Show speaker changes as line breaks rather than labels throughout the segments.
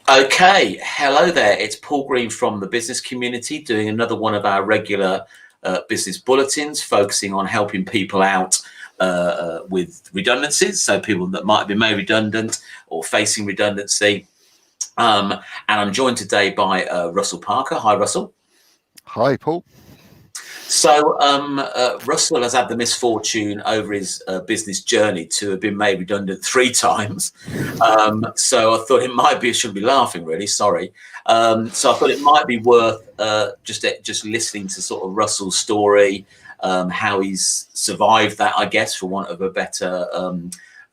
Okay, hello there. It's Paul Green from the business community doing another one of our regular business bulletins, focusing on helping people out with redundancies. So people that might have been made redundant or facing redundancy. And I'm joined today by Russell Parker. Hi, Russell.
Hi, Paul.
So Russell has had the misfortune over his business journey to have been made redundant 3 times. So I thought it might be, I shouldn't be laughing really, sorry. So I thought it might be worth just listening to sort of Russell's story, how he's survived that, I guess, for want of a better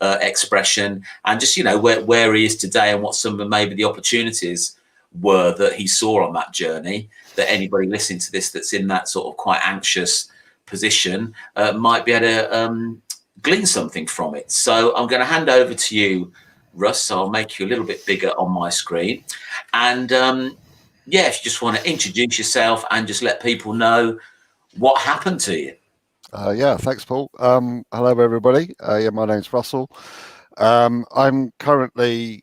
expression, and just, where he is today and what some of maybe the opportunities were that he saw on that journey, that anybody listening to this that's in that sort of quite anxious position might be able to glean something from it. So I'm going to hand over to you, Russ. So I'll make you a little bit bigger on my screen. And yeah, if you just want to introduce yourself and just let people know what happened to you.
Yeah, thanks, Paul. Hello, everybody. Yeah, my name's Russell. I'm currently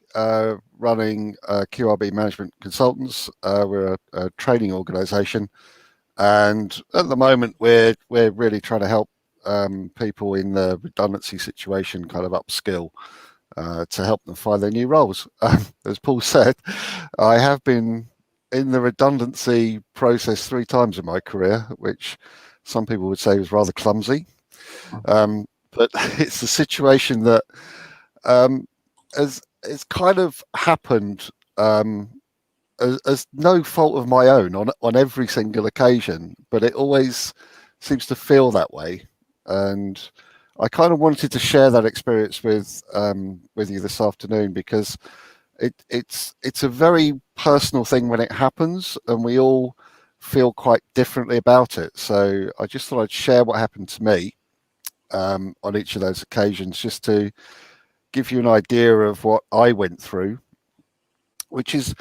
running QRB Management Consultants. We're a training organisation, and at the moment, we're really trying to help people in the redundancy situation kind of upskill to help them find their new roles. As Paul said, I have been in the redundancy process 3 times in my career, which some people would say was rather clumsy. But it's a situation that it's kind of happened as no fault of my own on every single occasion, but it always seems to feel that way. And I kind of wanted to share that experience with you this afternoon, because it's a very personal thing when it happens, and we all feel quite differently about it. So I just thought I'd share what happened to me on each of those occasions, just to give you an idea of what I went through, which is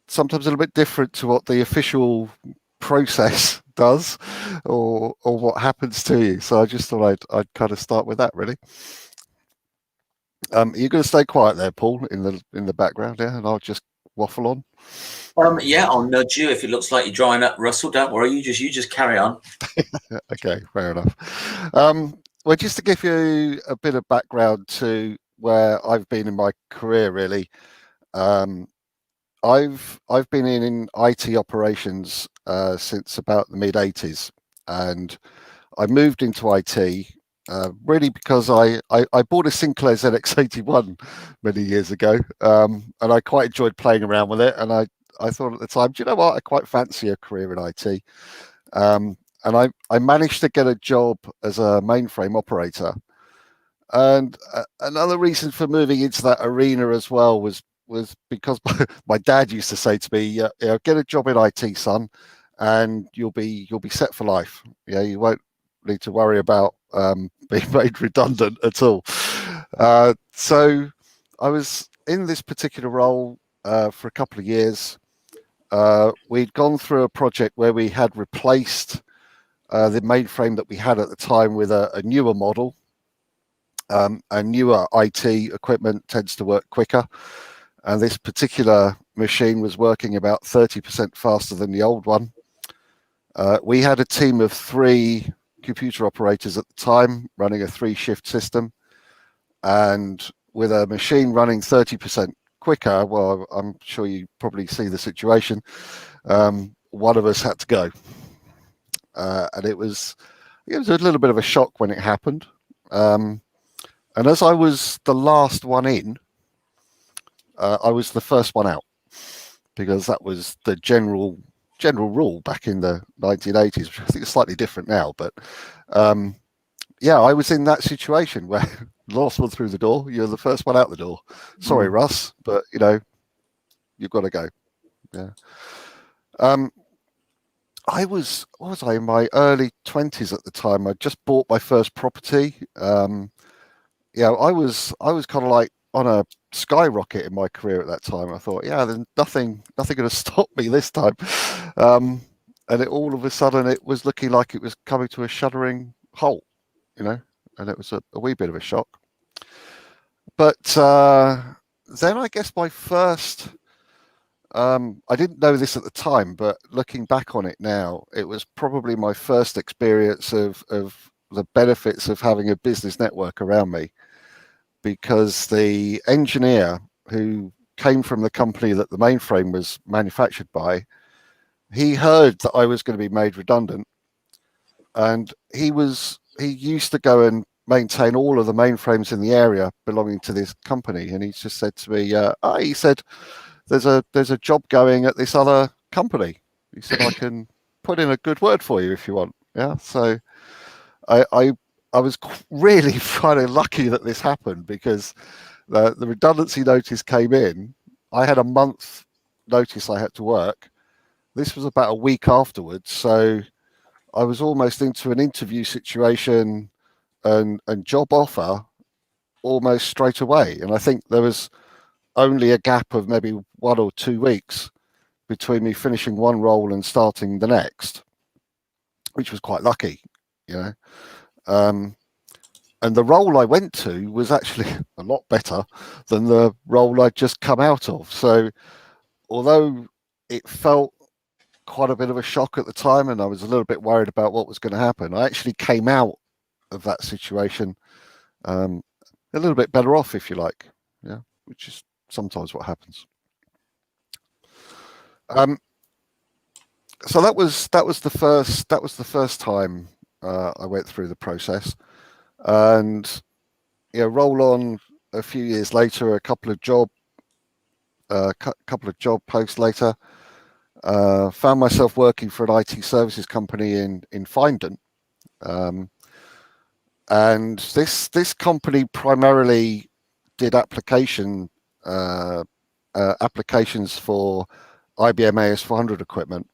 sometimes a little bit different to what the official process does, or what happens to you. So I just thought I'd kind of start with that, really. You're going to stay quiet there, Paul, in the background, yeah, and I'll just waffle on.
Yeah, I'll nudge you if it looks like you're drying up, Russell. Don't worry, you just carry on.
Okay, fair enough. Well, just to give you a bit of background to where I've been in my career, really. I've been in IT operations since about the mid-80s, and I moved into IT really because I bought a Sinclair ZX81 many years ago, and I quite enjoyed playing around with it. And I thought at the time, do you know what? I quite fancy a career in IT. And I managed to get a job as a mainframe operator. And another reason for moving into that arena as well was because my dad used to say to me, get a job in IT, son, and you'll be set for life. Yeah, you won't need to worry about being made redundant at all. So I was in this particular role for a couple of years. We'd gone through a project where we had replaced the mainframe that we had at the time with a newer model. And newer IT equipment tends to work quicker. And this particular machine was working about 30% faster than the old one. We had a team of 3 computer operators at the time running a 3-shift system. And with a machine running 30% quicker, well, I'm sure you probably see the situation. One of us had to go. And it was a little bit of a shock when it happened. And as I was the last one in, I was the first one out, because that was the general rule back in the 1980s, which I think is slightly different now. But yeah, I was in that situation where the last one through the door, you're the first one out the door. Sorry, Russ, but you've got to go. Yeah. I was in my early 20s at the time. I just bought my first property. Yeah, I was kind of like on a skyrocket in my career at that time. I thought, yeah, there's nothing going to stop me this time. And all of a sudden, it was looking like it was coming to a shuddering halt, and it was a wee bit of a shock. But then I guess my first I didn't know this at the time, but looking back on it now, it was probably my first experience of the benefits of having a business network around me, because the engineer who came from the company that the mainframe was manufactured by, he heard that I was going to be made redundant, and he used to go and maintain all of the mainframes in the area belonging to this company, and he just said to me, he said, there's a job going at this other company. He said, I can put in a good word for you if you want. Yeah. So I was really kind of lucky that this happened, because the redundancy notice came in. I had a month notice I had to work. This was about a week afterwards. So I was almost into an interview situation and job offer almost straight away. And I think there was only a gap of maybe 1 or 2 weeks between me finishing one role and starting the next, which was quite lucky, you know. And the role I went to was actually a lot better than the role I'd just come out of. So although it felt quite a bit of a shock at the time, and I was a little bit worried about what was going to happen, I actually came out of that situation a little bit better off, if you like, yeah, which is sometimes what happens. So that was the first time I went through the process, and roll on a few years later, a couple of job posts later, found myself working for an IT services company in Findon, and this company primarily did applications for IBM AS400 equipment.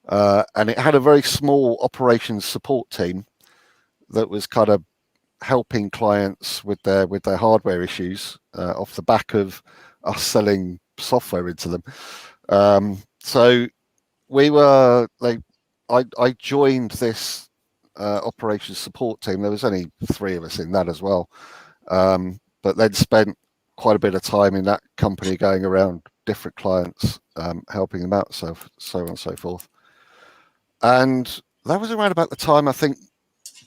And it had a very small operations support team that was kind of helping clients with their hardware issues off the back of us selling software into them. So we were I joined this operations support team. There was only 3 of us in that as well, but then spent quite a bit of time in that company going around different clients, helping them out, so on and so forth. And that was around about the time, I think,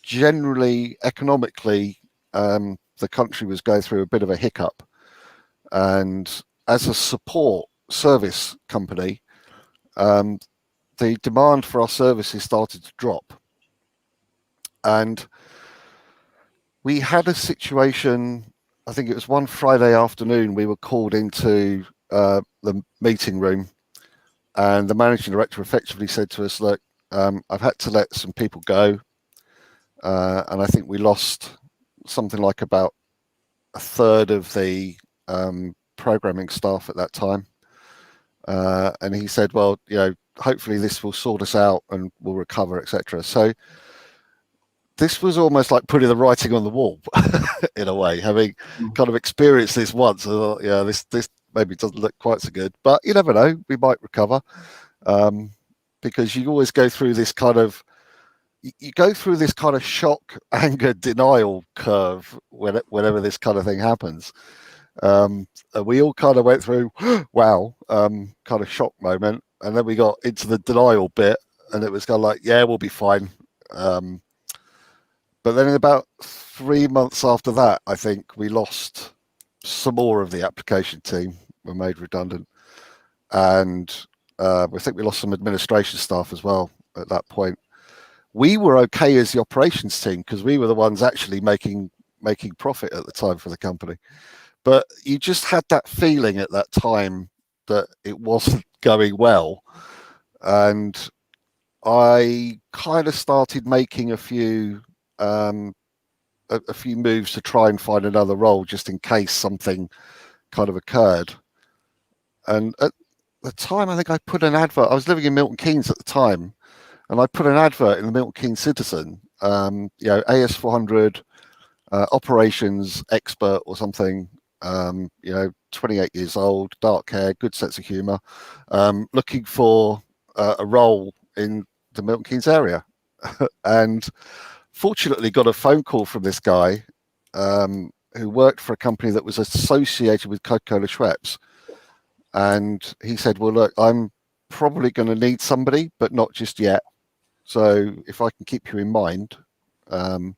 generally economically, the country was going through a bit of a hiccup. And as a support service company, the demand for our services started to drop. And we had a situation, I think it was one Friday afternoon, we were called into the meeting room, and the managing director effectively said to us, look, I've had to let some people go, and I think we lost something like about a third of the programming staff at that time. And he said, well, hopefully this will sort us out and we'll recover, etc. So this was almost like putting the writing on the wall in a way, having kind of experienced this once. I thought, this maybe doesn't look quite so good, but you never know, we might recover. Because you always go through this kind of shock, anger, denial curve whenever this kind of thing happens. And we all kind of went through, wow, kind of shock moment, and then we got into the denial bit, and it was kind of like, yeah, we'll be fine. But then in about 3 months after that, I think we lost some more of the application team, were made redundant, and I think we lost some administration staff as well at that point. We were okay as the operations team because we were the ones actually making profit at the time for the company. But you just had that feeling at that time that it wasn't going well. And I kind of started making a few moves to try and find another role just in case something kind of occurred. And at the time, I think I put an advert. I was living in Milton Keynes at the time, and I put an advert in the Milton Keynes Citizen, AS400 operations expert or something, 28 years old, dark hair, good sense of humour, looking for a role in the Milton Keynes area. And fortunately got a phone call from this guy who worked for a company that was associated with Coca-Cola Schweppes. And he said, well, look, I'm probably going to need somebody, but not just yet. So if I can keep you in mind. And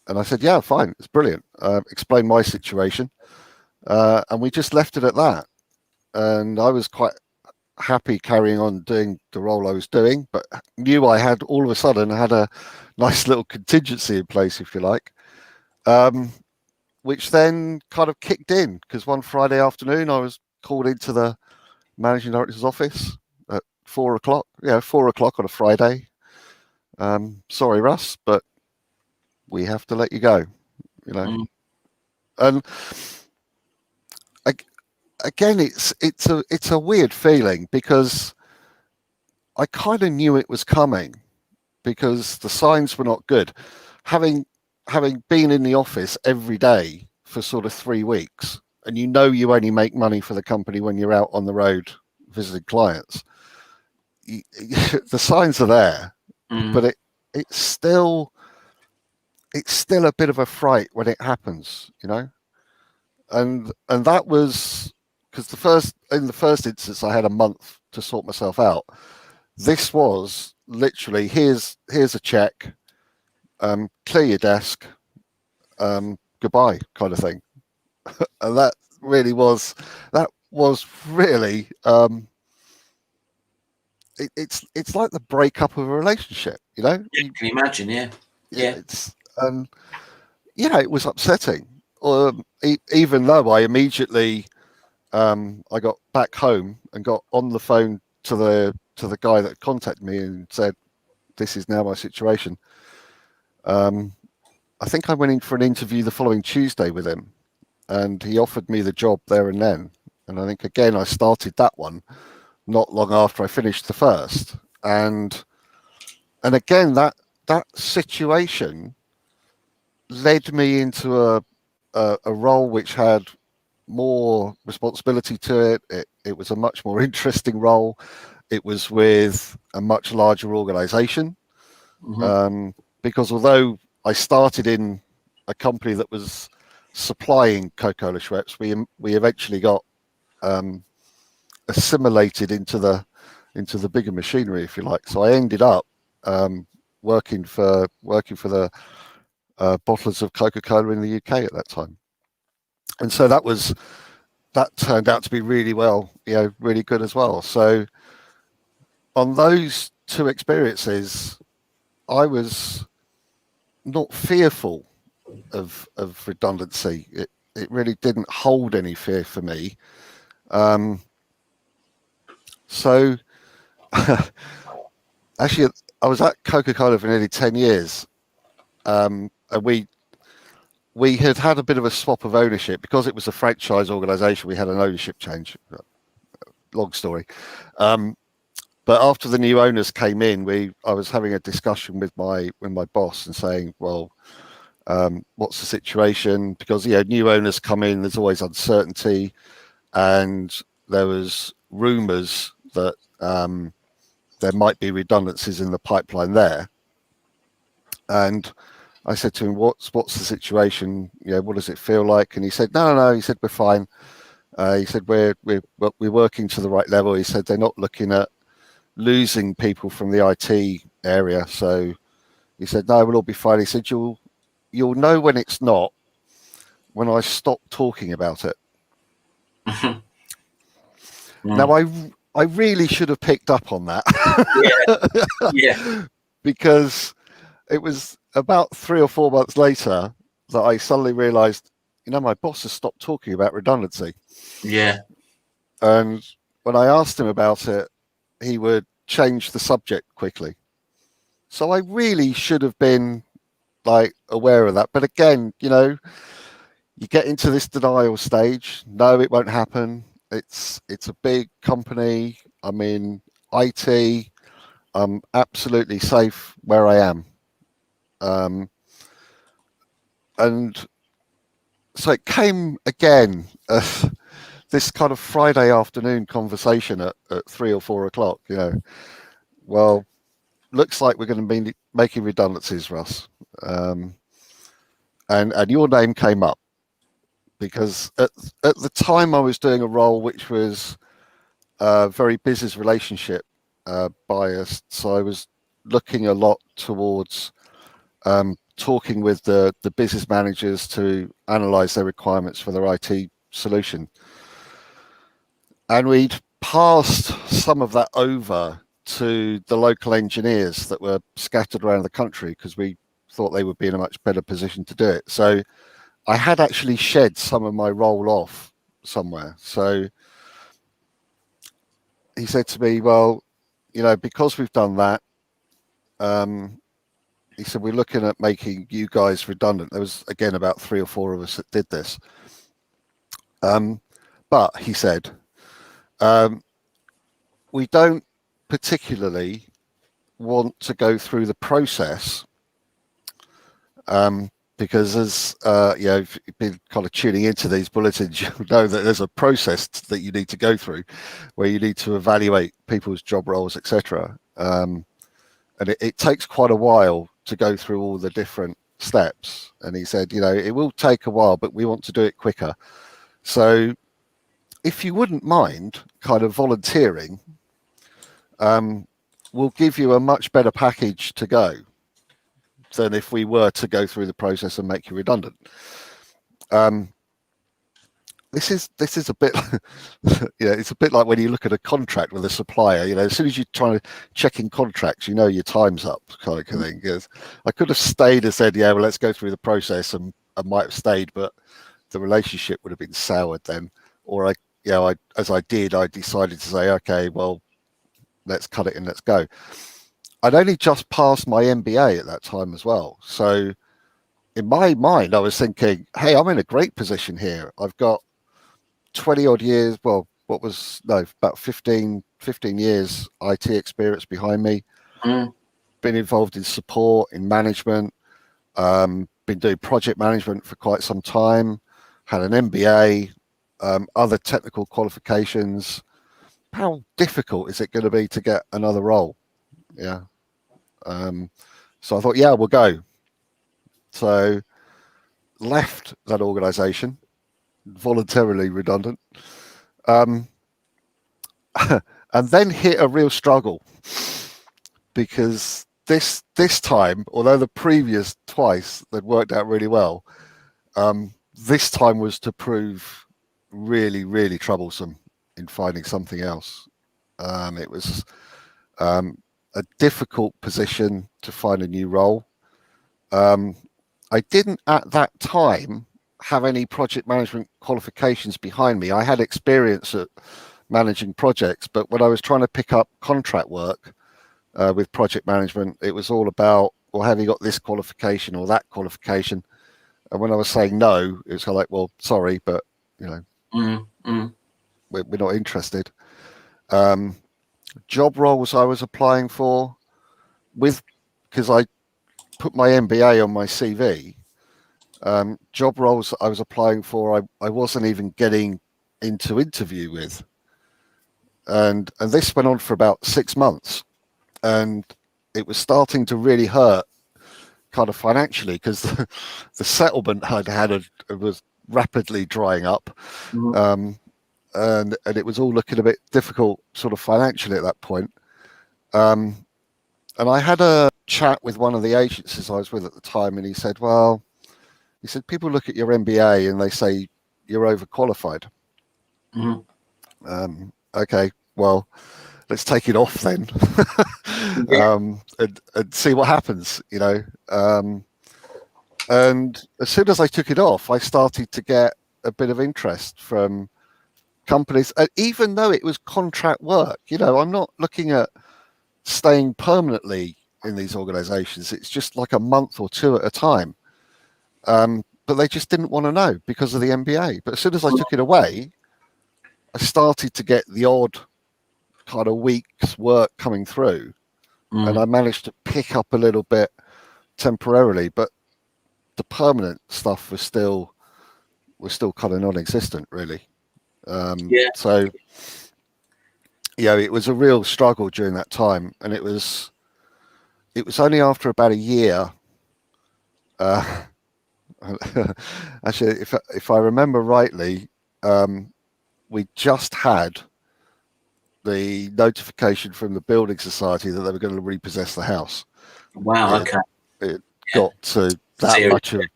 I said, yeah, fine. It's brilliant. Explain my situation. And we just left it at that. And I was quite happy carrying on doing the role I was doing, but knew I had all of a sudden had a nice little contingency in place, if you like, which then kind of kicked in because one Friday afternoon I was called into the managing director's office at 4 o'clock. Yeah, 4 o'clock on a Friday. Sorry, Russ, but we have to let you go. You know, and again, it's a weird feeling because I kind of knew it was coming because the signs were not good. Having been in the office every day for sort of 3 weeks, and you only make money for the company when you're out on the road visiting clients. The signs are there, but it's still a bit of a fright when it happens, you know. And that was because in the first instance I had a month to sort myself out. This was literally here's a check, clear your desk, goodbye kind of thing. And that was really it's like the breakup of a relationship, you know.
Can you imagine? Yeah.
It's it was upsetting. Even though I immediately I got back home and got on the phone to the guy that contacted me and said, this is now my situation. I think I went in for an interview the following Tuesday with him, and he offered me the job there and then. And I think again I started that one not long after I finished the first. And again that situation led me into a role which had more responsibility to it. It was a much more interesting role. It was with a much larger organization. Because although I started in a company that was supplying Coca-Cola Schweppes, we eventually got assimilated into the bigger machinery, if you like. So I ended up working for the bottlers of Coca-Cola in the UK at that time. And so that turned out to be really really good as well. So on those two experiences, I was not fearful of redundancy. It really didn't hold any fear for me. So actually, I was at Coca-Cola for nearly 10 years. And we had a bit of a swap of ownership because it was a franchise organization. We had an ownership change. Long story. But after the new owners came in, I was having a discussion with my boss and saying, well, what's the situation? Because new owners come in, there's always uncertainty, and there was rumours that there might be redundancies in the pipeline there. And I said to him, what's the situation? What does it feel like? And he said, no. He said, we're fine. He said, we're working to the right level. He said, they're not looking at losing people from the IT area. So he said, no, we'll all be fine. He said, you'll know when it's not when I stop talking about it. Now, I really should have picked up on that.
Yeah.
Because it was about 3 or 4 months later that I suddenly realized, my boss has stopped talking about redundancy.
Yeah.
And when I asked him about it, he would change the subject quickly. So I really should have been aware of that. But again, you get into this denial stage. No, it won't happen. It's a big company. I'm in IT. I'm absolutely safe where I am. And so it came again, this kind of Friday afternoon conversation at 3 or 4 o'clock, well, looks like we're going to be making redundancies, Russ. And your name came up. because at the time I was doing a role which was very business relationship biased. So I was looking a lot towards talking with the business managers to analyze their requirements for their IT solution. And we'd passed some of that over to the local engineers that were scattered around the country because we thought they would be in a much better position to do it. So I had actually shed some of my role off somewhere. So he said to me, well, because we've done that, he said, we're looking at making you guys redundant. There was, again, about 3 or 4 of us that did this. But he said, we don't particularly want to go through the process because as if you've been kind of tuning into these bulletins, you know that there's a process that you need to go through where you need to evaluate people's job roles, etc. And it takes quite a while to go through all the different steps. And he said, it will take a while, but we want to do it quicker. So if you wouldn't mind kind of volunteering, we'll give you a much better package to go than if we were to go through the process and make you redundant. This is a bit, it's a bit like when you look at a contract with a supplier. As soon as you're trying to check in contracts, your time's up, kind of thing. Because I could have stayed and said, yeah, well, let's go through the process, and I might have stayed, but the relationship would have been soured then. Or as I decided to say, okay, well, let's cut it and let's go. I'd only just passed my MBA at that time as well. So in my mind, I was thinking, hey, I'm in a great position here. I've got 20 odd years. Well, about 15 years IT experience behind me. Been involved in support, in management, been doing project management for quite some time, had an MBA, other technical qualifications. How difficult is it going to be to get another role? Yeah. So I thought, yeah, we'll go. So left that organization, voluntarily redundant, and then hit a real struggle because this time, although the previous twice that worked out really well, this time was to prove really, really troublesome in finding something else. It was a difficult position to find a new role. I didn't at that time have any project management qualifications behind me. I had experience at managing projects, but when I was trying to pick up contract work with project management, it was all about, well, have you got this qualification or that qualification? And when I was saying no, it was kind of like, well, sorry, but we're not interested. Job roles I was applying for because I put my MBA on my CV, job roles I was applying for, I wasn't even getting into interview with. And this went on for about 6 months, and it was starting to really hurt kind of financially because the settlement was rapidly drying up. And it was all looking a bit difficult sort of financially at that point. And I had a chat with one of the agencies I was with at the time, and he said, people look at your MBA and they say you're overqualified. Okay, well, let's take it off then. And see what happens, and as soon as I took it off, I started to get a bit of interest from companies, even though it was contract work. I'm not looking at staying permanently in these organizations. It's just like a month or 2 at a time. But they just didn't want to know because of the MBA. But as soon as I took it away, I started to get the odd kind of week's work coming through, and I managed to pick up a little bit temporarily, but the permanent stuff was still kind of non-existent, really. So it was a real struggle during that time, and it was only after about a year, Actually, if I remember rightly, we just had the notification from the building society that they were going to repossess the house.
Wow. Okay.
It got to that
Seriously.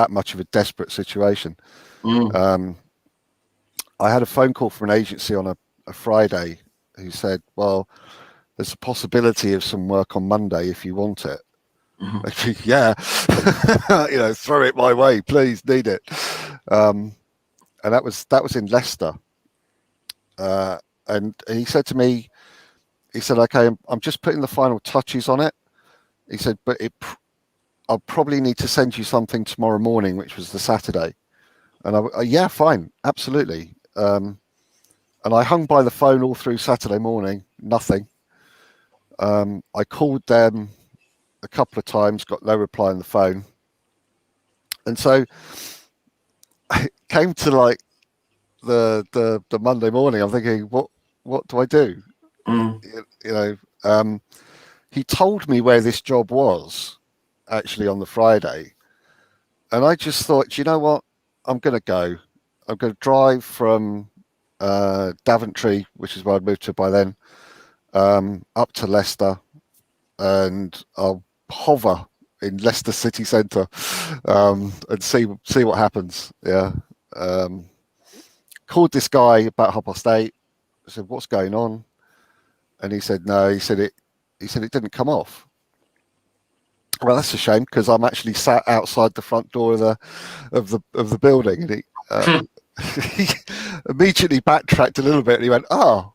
much of a desperate situation. I had a phone call from an agency on a Friday who said, "Well, there's a possibility of some work on Monday if you want it." Yeah, throw it my way, please. Need it. And that was in Leicester. And he said to me, he said, "Okay, I'm just putting the final touches on it." He said, "But I'll probably need to send you something tomorrow morning," which was the Saturday. And yeah, fine, absolutely. And I hung by the phone all through Saturday morning, nothing. I called them a couple of times, got no reply on the phone. And so it came to like the Monday morning. I'm thinking, what do I do? He told me where this job was actually on the Friday. And I just thought, you know what? I'm going to go. I'm going to drive from Daventry, which is where I'd moved to by then, up to Leicester, and I'll hover in Leicester city centre and see what happens. Yeah. Called this guy about 8:30. I said, "What's going on?" And he said, "No." He said it didn't come off. Well, that's a shame because I'm actually sat outside the front door of the building, and he immediately backtracked a little bit, and he went, "Oh,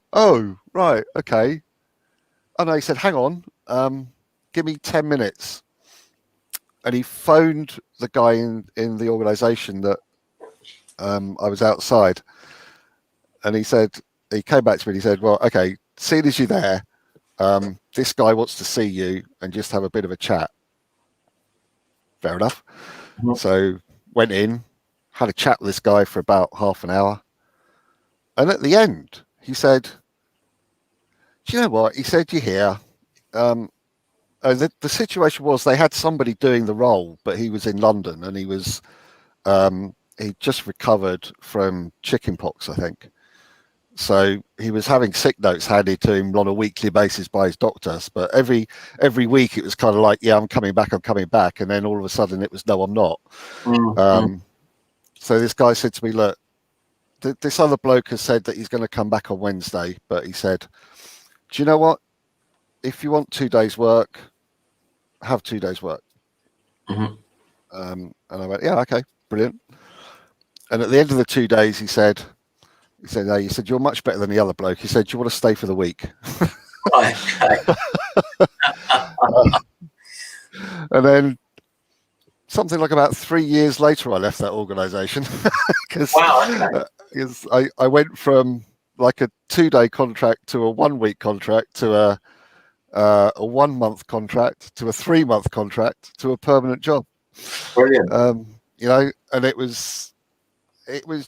right, okay." Oh no, he said, "Hang on, give me 10 minutes." And he phoned the guy in the organisation that I was outside, and he came back to me and he said, "Well, okay, seeing as you're there, this guy wants to see you and just have a bit of a chat." Fair enough. So went in, had a chat with this guy for about half an hour. And at the end, he said, "Do you know what?" He said, "You're here." The situation was they had somebody doing the role, but he was in London and he just recovered from chickenpox, I think. So he was having sick notes handed to him on a weekly basis by his doctors. But every week it was kind of like, "Yeah, I'm coming back. And then all of a sudden it was, "No, I'm not." So this guy said to me, "Look, this other bloke has said that he's going to come back on Wednesday, but he said, do you know what? If you want 2 days work, have 2 days work." And I went, "Yeah, okay, brilliant." And at the end of the 2 days, he said, "No," he said, "You're much better than the other bloke." He said, "Do you want to stay for the week?"
Okay.
And then something like about 3 years later, I left that organisation because I went from like a 2-day contract to a 1-week contract to a 1-month contract to a 3-month contract to a permanent job.
Brilliant.
And it was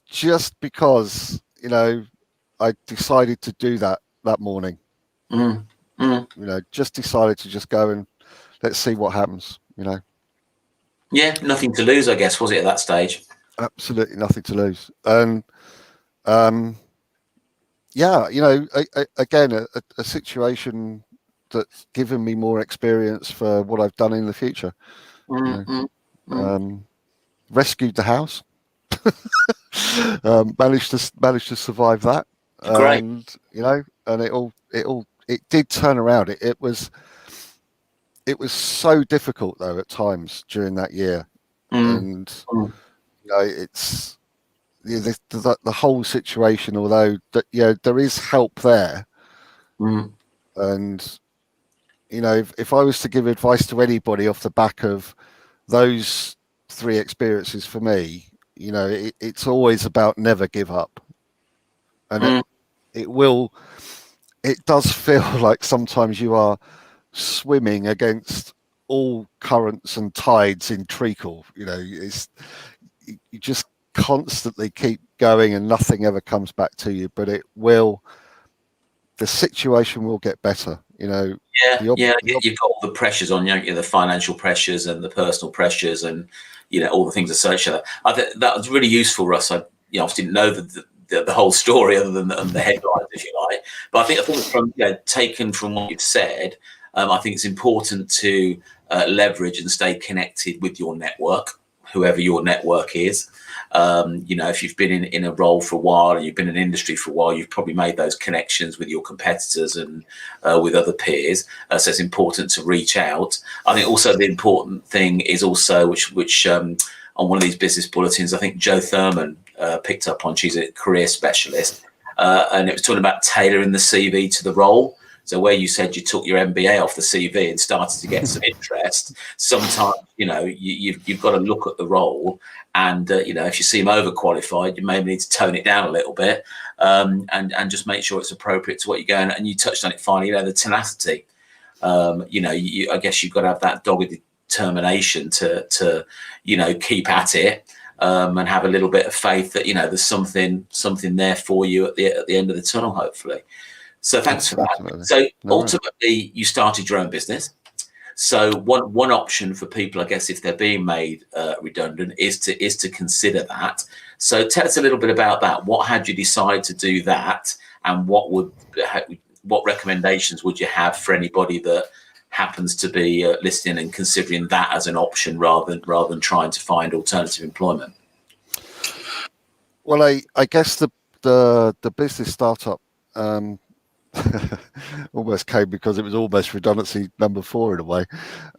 just because I decided to do that morning. Just decided to just go and let's see what happens.
Yeah, nothing to lose, I guess, was it at that stage?
Absolutely nothing to lose. And again, a situation that's given me more experience for what I've done in the future. Rescued the house. Managed to survive that.
Great.
And and it did turn around. It was so difficult though at times during that year. And it's the whole situation, although there is help there. And if I was to give advice to anybody off the back of those 3 experiences for me, it's always about never give up. And it does feel like sometimes you are swimming against all currents and tides in treacle. You just constantly keep going and nothing ever comes back to you, but the situation will get better.
You've got all the pressures on you, the financial pressures and the personal pressures, and all the things associated. I think that was really useful, Russ. I obviously didn't know the whole story other than the headlines, if you like. But I think from taken from what you've said, I think it's important to leverage and stay connected with your network, whoever your network is. If you've been in a role for a while and you've been in industry for a while, you've probably made those connections with your competitors and with other peers. So it's important to reach out. I think also the important thing is also, which on one of these business bulletins, I think Jo Thurman picked up on. She's a career specialist, and it was talking about tailoring the CV to the role. So where you said you took your MBA off the CV and started to get some interest, sometimes you've got to look at the role, and if you seem overqualified, you maybe need to tone it down a little bit, and just make sure it's appropriate to what you're going. And you touched on it finally, the tenacity. I guess you've got to have that dogged determination to keep at it. And have a little bit of faith that there's something there for you at the end of the tunnel, hopefully. So thanks for that. So ultimately, you started your own business. So one option for people, I guess, if they're being made redundant, is to consider that. So tell us a little bit about that. What had you decide to do that, and what recommendations would you have for anybody that happens to be listening and considering that as an option rather than trying to find alternative employment?
Well, I guess the business startup almost came because it was almost redundancy number 4 in a way.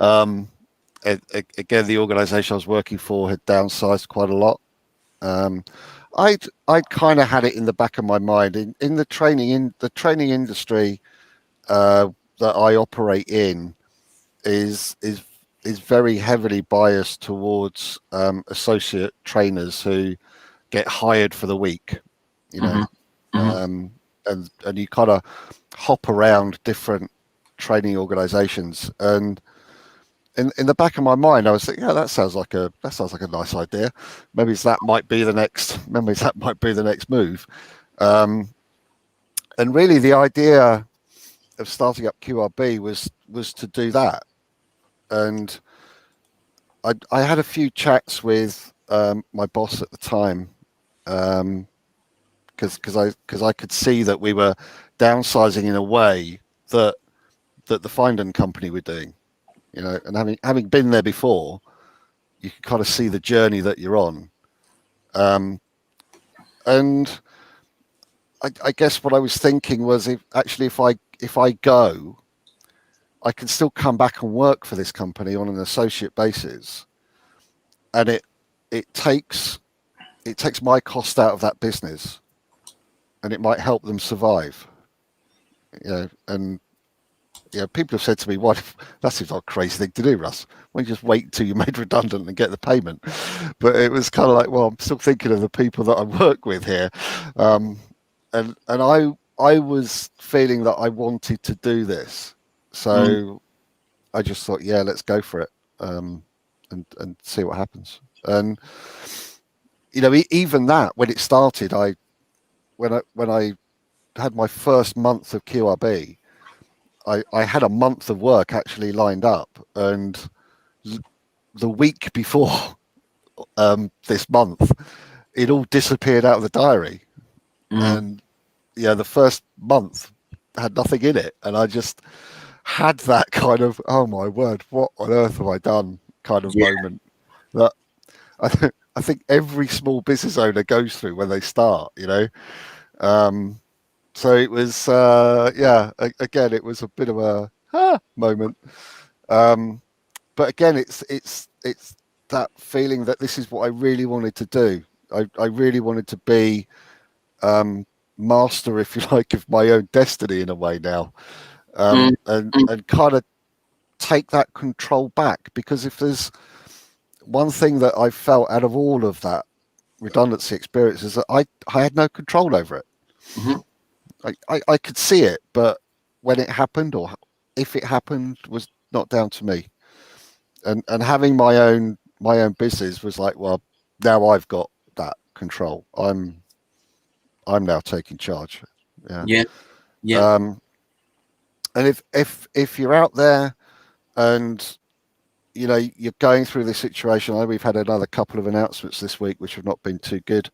Again, the organisation I was working for had downsized quite a lot. I'd kind of had it in the back of my mind in the training industry that I operate in is very heavily biased towards associate trainers who get hired for the week, and you kind of hop around different training organizations, and in the back of my mind I was thinking, that sounds like a nice idea. Maybe that might be the next move. And really the idea of starting up QRB was to do that. And I had a few chats with my boss at the time, because I could see that we were downsizing in a way that the Finden company were doing, and having been there before, you can kind of see the journey that you're on. And I guess what I was thinking was, if I go, I can still come back and work for this company on an associate basis, and it takes my cost out of that business, and it might help them survive. And people have said to me, "What? That seems like a crazy thing to do, Russ. Why don't you just wait until you're made redundant and get the payment?" But it was kind of like, well, I'm still thinking of the people that I work with here, and I was feeling that I wanted to do this, so I just thought, yeah, let's go for it, and see what happens. And even that, when it started, when I had my first month of QRB, I had a month of work actually lined up, and the week before this month, it all disappeared out of the diary. And the first month had nothing in it, and I just had that kind of, oh my word, what on earth have I done kind of moment that I think every small business owner goes through when they start, so it was again, it was a bit of a moment, but again, it's that feeling that this is what I really wanted to do. I really wanted to be master, if you like, of my own destiny in a way now, and kind of take that control back, because if there's one thing that I felt out of all of that redundancy experience, is that I had no control over it. I could see it, but when it happened, or if it happened, was not down to me. And having my own business was like, well, now I've got that control. I'm now taking charge.
Yeah. Yeah.
And if you're out there and you're going through this situation, I know we've had another couple of announcements this week which have not been too good,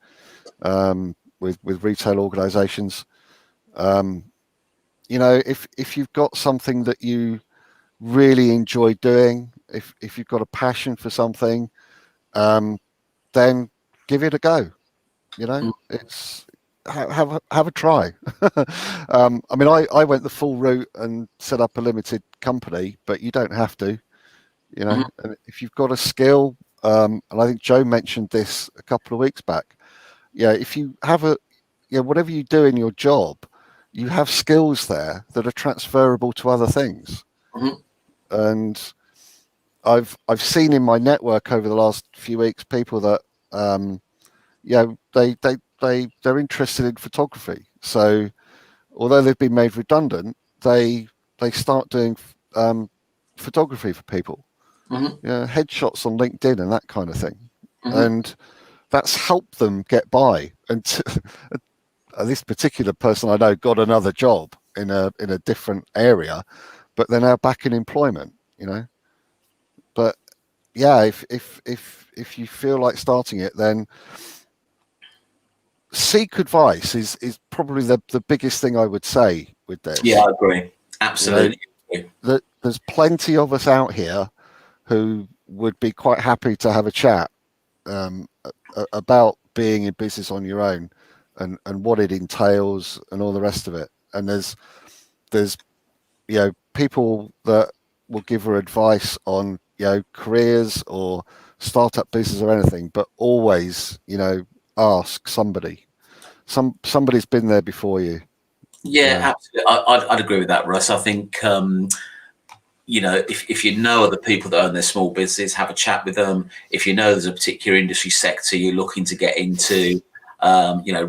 with retail organisations. If you've got something that you really enjoy doing, if you've got a passion for something, then give it a go. It's have a try. I mean, I went the full route and set up a limited company, but you don't have to.
Mhm.
And if you've got a skill, and I think Joe mentioned this a couple of weeks back. If you have whatever you do in your job, you have skills there that are transferable to other things.
Mhm.
And I've seen in my network over the last few weeks people that they're interested in photography. So although they've been made redundant, they start doing photography for people.
Mhm.
Headshots on LinkedIn and that kind of thing.
Mhm.
And that's helped them get by. And this particular person I know got another job in a different area, but they're now back in employment. But yeah, if you feel like starting it, then seek advice is probably the biggest thing I would say with
Yeah,
this.
I agree. Absolutely.
There's plenty of us out here who would be quite happy to have a chat about being in business on your own and what it entails and all the rest of it. And there's people that will give her advice on careers or startup business or anything, but always ask somebody. Somebody's been there before you.
Yeah, absolutely. I'd agree with that, Russ. I think if you know other people that own their small business, have a chat with them. If you know there's a particular industry sector you're looking to get into,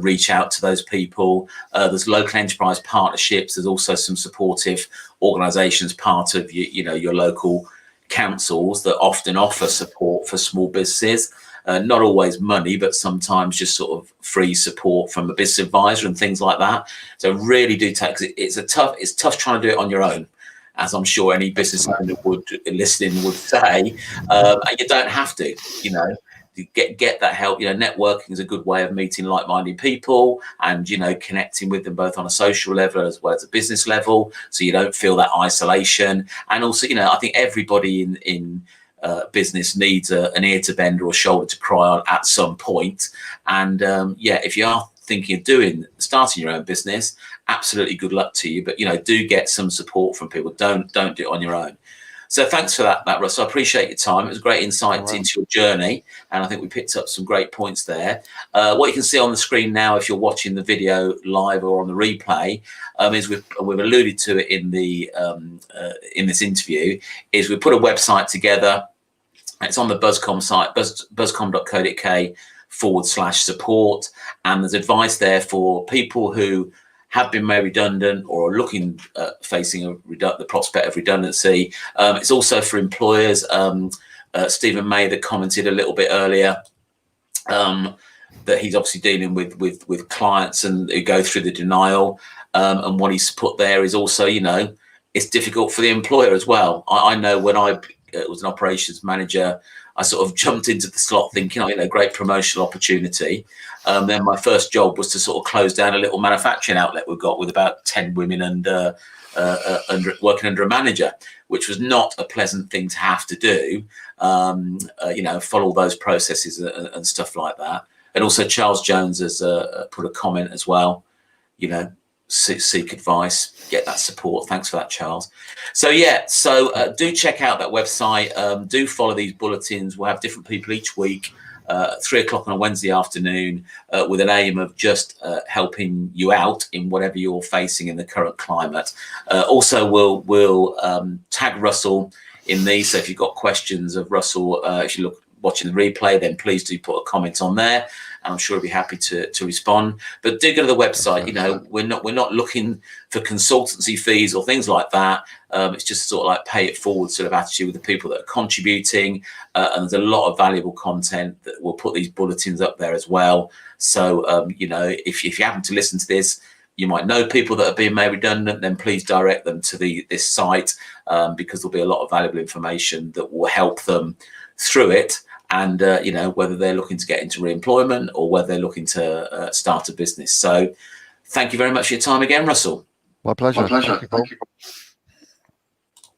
reach out to those people. There's local enterprise partnerships. There's also some supportive organisations, part of your local councils, that often offer support for small businesses. Not always money, but sometimes just sort of free support from a business advisor and things like that. So really do take, 'cause it's tough trying to do it on your own, as I'm sure any business owner listening would say. And you don't have to, to get that help. Networking is a good way of meeting like-minded people and, connecting with them both on a social level as well as a business level, so you don't feel that isolation. And also, I think everybody in business needs an ear to bend or a shoulder to cry on at some point. And if you are thinking of starting your own business, absolutely good luck to you. But do get some support from people. Don't do it on your own. So thanks for that, Russ. I appreciate your time. It was a great insight into your journey, and I think we picked up some great points there. What you can see on the screen now, if you're watching the video live or on the replay, is we've alluded to it in the in this interview, is we put a website together. It's on the Buzzcom site, buzzcom.co.uk/support, and there's advice there for people who have been made redundant or are looking facing the prospect of redundancy. It's also for employers. Stephen May that commented a little bit earlier, that he's obviously dealing with clients and who go through the denial. And what he's put there is also, it's difficult for the employer as well. I know when I was an operations manager, I sort of jumped into the slot thinking, great promotional opportunity. Then my first job was to sort of close down a little manufacturing outlet we've got with about 10 women and working under a manager, which was not a pleasant thing to have to do. Follow those processes and stuff like that. And also Charles Jones has put a comment as well, seek advice, get that support. Thanks for that, Charles. So do check out that website. Do follow these bulletins. We'll have different people each week, 3 o'clock on a Wednesday afternoon, with an aim of just helping you out in whatever you're facing in the current climate. Also, we'll tag Russell in these. So if you've got questions of Russell, if you watching the replay, then please do put a comment on there, and I'm sure he'll be happy to respond. But do go to the website. We're not looking for consultancy fees or things like that. It's just sort of like pay it forward sort of attitude with the people that are contributing, and there's a lot of valuable content that we'll put these bulletins up there as well. So if you happen to listen to this, you might know people that are being made redundant, then please direct them to this site, because there'll be a lot of valuable information that will help them through it. And, you know, whether they're looking to get into re-employment or whether they're looking to start a business. So thank you very much for your time again, Russell.
My pleasure.
My pleasure.
Thank you, Paul.
Thank you.